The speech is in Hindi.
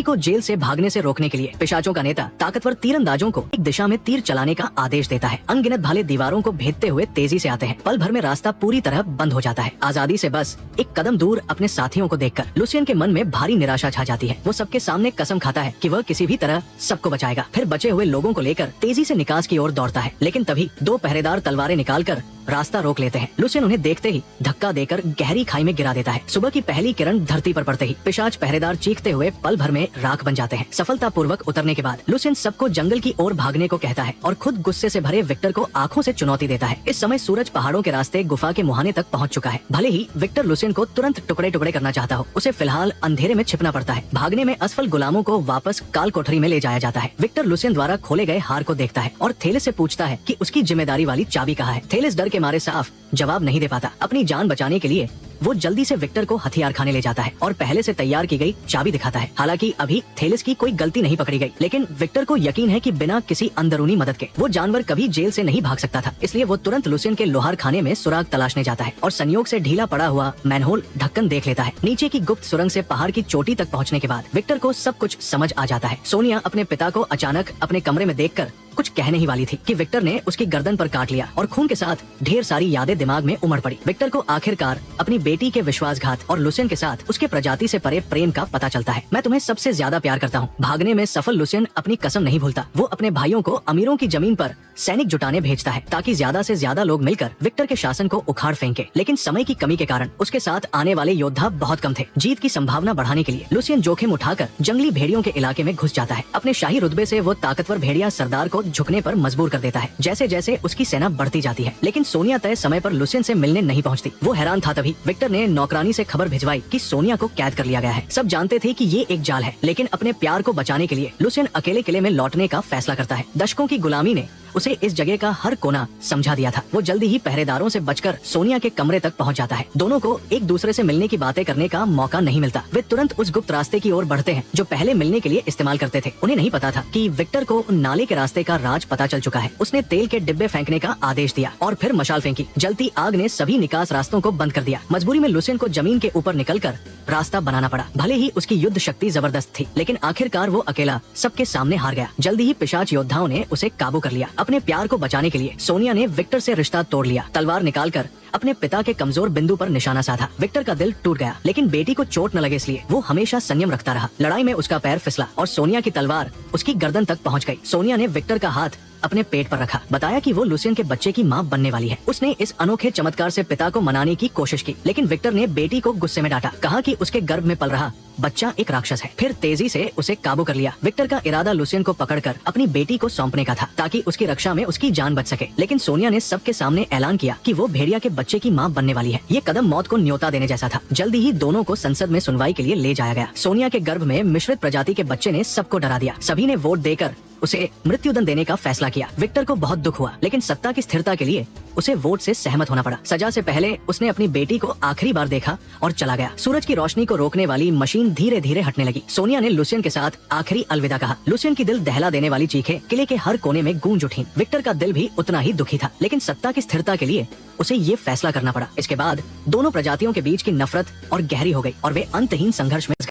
को जेल से भागने से रोकने के लिए पिशाचों का नेता ताकतवर तीरंदाजों को एक दिशा में तीर चलाने का आदेश देता है। अनगिनत भाले दीवारों को भेदते हुए तेजी से आते हैं। पल भर में रास्ता पूरी तरह बंद हो जाता है। आजादी से बस एक कदम दूर अपने साथियों को देखकर लुसियन के मन में भारी निराशा छा जाती है। वो सबके सामने कसम खाता है कि वह किसी भी तरह सबको बचाएगा। फिर बचे हुए लोगों को लेकर तेजी से निकास की ओर दौड़ता है, लेकिन तभी दो पहरेदार तलवारें निकालकर रास्ता रोक लेते हैं। लुसियन उन्हें देखते ही धक्का देकर गहरी खाई में गिरा देता है। सुबह की पहली किरण धरती पर पड़ते ही पिशाच पहरेदार चीखते हुए पल भर में राख बन जाते हैं। सफलतापूर्वक उतरने के बाद लुसियन सबको जंगल की ओर भागने को कहता है और खुद गुस्से से भरे विक्टर को आंखों से चुनौती देता है। इस समय सूरज पहाड़ों के रास्ते गुफा के मुहाने तक पहुंच चुका है। भले ही विक्टर लुसियन को तुरंत टुकड़े टुकड़े करना चाहता हो, उसे फिलहाल अंधेरे में छिपना पड़ता है। भागने में असफल गुलामों को वापस काल कोठरी में ले जाया जाता है। विक्टर लुसियन द्वारा खोले गए हार को देखता है और थेलिस से पूछता है कि उसकी जिम्मेदारी वाली चाबी कहाँ है। थेलिस डर के मारे साफ जवाब नहीं दे पाता। अपनी जान बचाने के लिए वो जल्दी से विक्टर को हथियार खाने ले जाता है और पहले से तैयार की गई चाबी दिखाता है। हालांकि अभी थेलिस की कोई गलती नहीं पकड़ी गई, लेकिन विक्टर को यकीन है कि बिना किसी अंदरूनी मदद के वो जानवर कभी जेल से नहीं भाग सकता था। इसलिए वो तुरंत लुसियन के लोहार खाने में सुराग तलाशने जाता है और संयोग से ढीला पड़ा हुआ मैनहोल ढक्कन देख लेता है। नीचे की गुप्त सुरंग से पहाड़ की चोटी तक पहुँचने के बाद विक्टर को सब कुछ समझ आ जाता है। सोनिया अपने पिता को अचानक अपने कमरे में देखकर कुछ कहने ही वाली थी कि विक्टर ने उसकी गर्दन पर काट लिया और खून के साथ ढेर सारी यादें दिमाग में उमड़ पड़ी। विक्टर को आखिरकार अपनी बेटी के विश्वासघात और लुसियन के साथ उसके प्रजाति से परे प्रेम का पता चलता है। मैं तुम्हें सबसे ज्यादा प्यार करता हूँ। भागने में सफल लुसियन अपनी कसम नहीं भूलता। वो अपने भाइयों को अमीरों की जमीन पर सैनिक जुटाने भेजता है ताकि ज्यादा से ज्यादा लोग मिलकर विक्टर के शासन को उखाड़ फेंके। लेकिन समय की कमी के कारण उसके साथ आने वाले योद्धा बहुत कम थे। जीत की संभावना बढ़ाने के लिए लुसियन जोखिम उठाकर जंगली भेड़ियों के इलाके में घुस जाता है। अपने शाही रुतबे से वो ताकतवर भेड़िया सरदार को झुकने पर मजबूर कर देता है जैसे जैसे उसकी सेना बढ़ती जाती है। लेकिन सोनिया तय समय पर लुसियन से मिलने नहीं पहुंचती। वो हैरान था। तभी विक्टर ने नौकरानी से खबर भिजवाई कि सोनिया को कैद कर लिया गया है। सब जानते थे कि ये एक जाल है, लेकिन अपने प्यार को बचाने के लिए लुसियन अकेले किले में लौटने का फैसला करता है। दशकों की गुलामी ने उसे इस जगह का हर कोना समझा दिया था। वो जल्दी ही पहरेदारों से बचकर सोनिया के कमरे तक पहुंच जाता है। दोनों को एक दूसरे से मिलने की बातें करने का मौका नहीं मिलता। वे तुरंत उस गुप्त रास्ते की ओर बढ़ते हैं जो पहले मिलने के लिए इस्तेमाल करते थे। उन्हें नहीं पता था कि विक्टर को नाले के रास्ते का राज पता चल चुका है। उसने तेल के डिब्बे फेंकने का आदेश दिया और फिर मशाल फेंकी। जलती आग ने सभी निकास रास्तों को बंद कर दिया। मजबूरी में लुसियन को जमीन के ऊपर निकलकर रास्ता बनाना पड़ा। भले ही उसकी युद्ध शक्ति जबरदस्त थी, लेकिन आखिरकार वो अकेला सबके सामने हार गया। जल्दी ही पिशाच योद्धाओं ने उसे काबू कर लिया। अपने प्यार को बचाने के लिए सोनिया ने विक्टर से रिश्ता तोड़ लिया। तलवार निकालकर अपने पिता के कमजोर बिंदु पर निशाना साधा। विक्टर का दिल टूट गया, लेकिन बेटी को चोट न लगे इसलिए वो हमेशा संयम रखता रहा। लड़ाई में उसका पैर फिसला और सोनिया की तलवार उसकी गर्दन तक पहुंच गई। सोनिया ने विक्टर का हाथ अपने पेट पर रखा, बताया कि वो लुसियन के बच्चे की मां बनने वाली है। उसने इस अनोखे चमत्कार से पिता को मनाने की कोशिश की, लेकिन विक्टर ने बेटी को गुस्से में डांटा। कहा कि उसके गर्भ में पल रहा बच्चा एक राक्षस है। फिर तेजी से उसे काबू कर लिया। विक्टर का इरादा लुसियन को पकड़कर अपनी बेटी को सौंपने का था ताकि उसकी रक्षा में उसकी जान बच सके। लेकिन सोनिया ने सबके सामने ऐलान किया कि वो भेड़िया के बच्चे की मां बनने वाली है। ये कदम मौत को न्योता देने जैसा था। जल्दी ही दोनों को संसद में सुनवाई के लिए ले जाया गया। सोनिया के गर्भ में मिश्रित प्रजाति के बच्चे ने सबको डरा दिया। सभी ने वोट देकर उसे मृत्युदंड देने का फैसला किया। विक्टर को बहुत दुख हुआ, लेकिन सत्ता की स्थिरता के लिए उसे वोट से सहमत होना पड़ा। सजा से पहले उसने अपनी बेटी को आखिरी बार देखा और चला गया। सूरज की रोशनी को रोकने वाली मशीन धीरे धीरे हटने लगी। सोनिया ने लुसियन के साथ आखिरी अलविदा कहा। लुसियन की दिल दहला देने वाली चीखें किले के हर कोने में गूंज उठी। विक्टर का दिल भी उतना ही दुखी था, लेकिन सत्ता की स्थिरता के लिए उसे ये फैसला करना पड़ा। इसके बाद दोनों प्रजातियों के बीच की नफरत और गहरी हो गई और वे अंतहीन संघर्ष में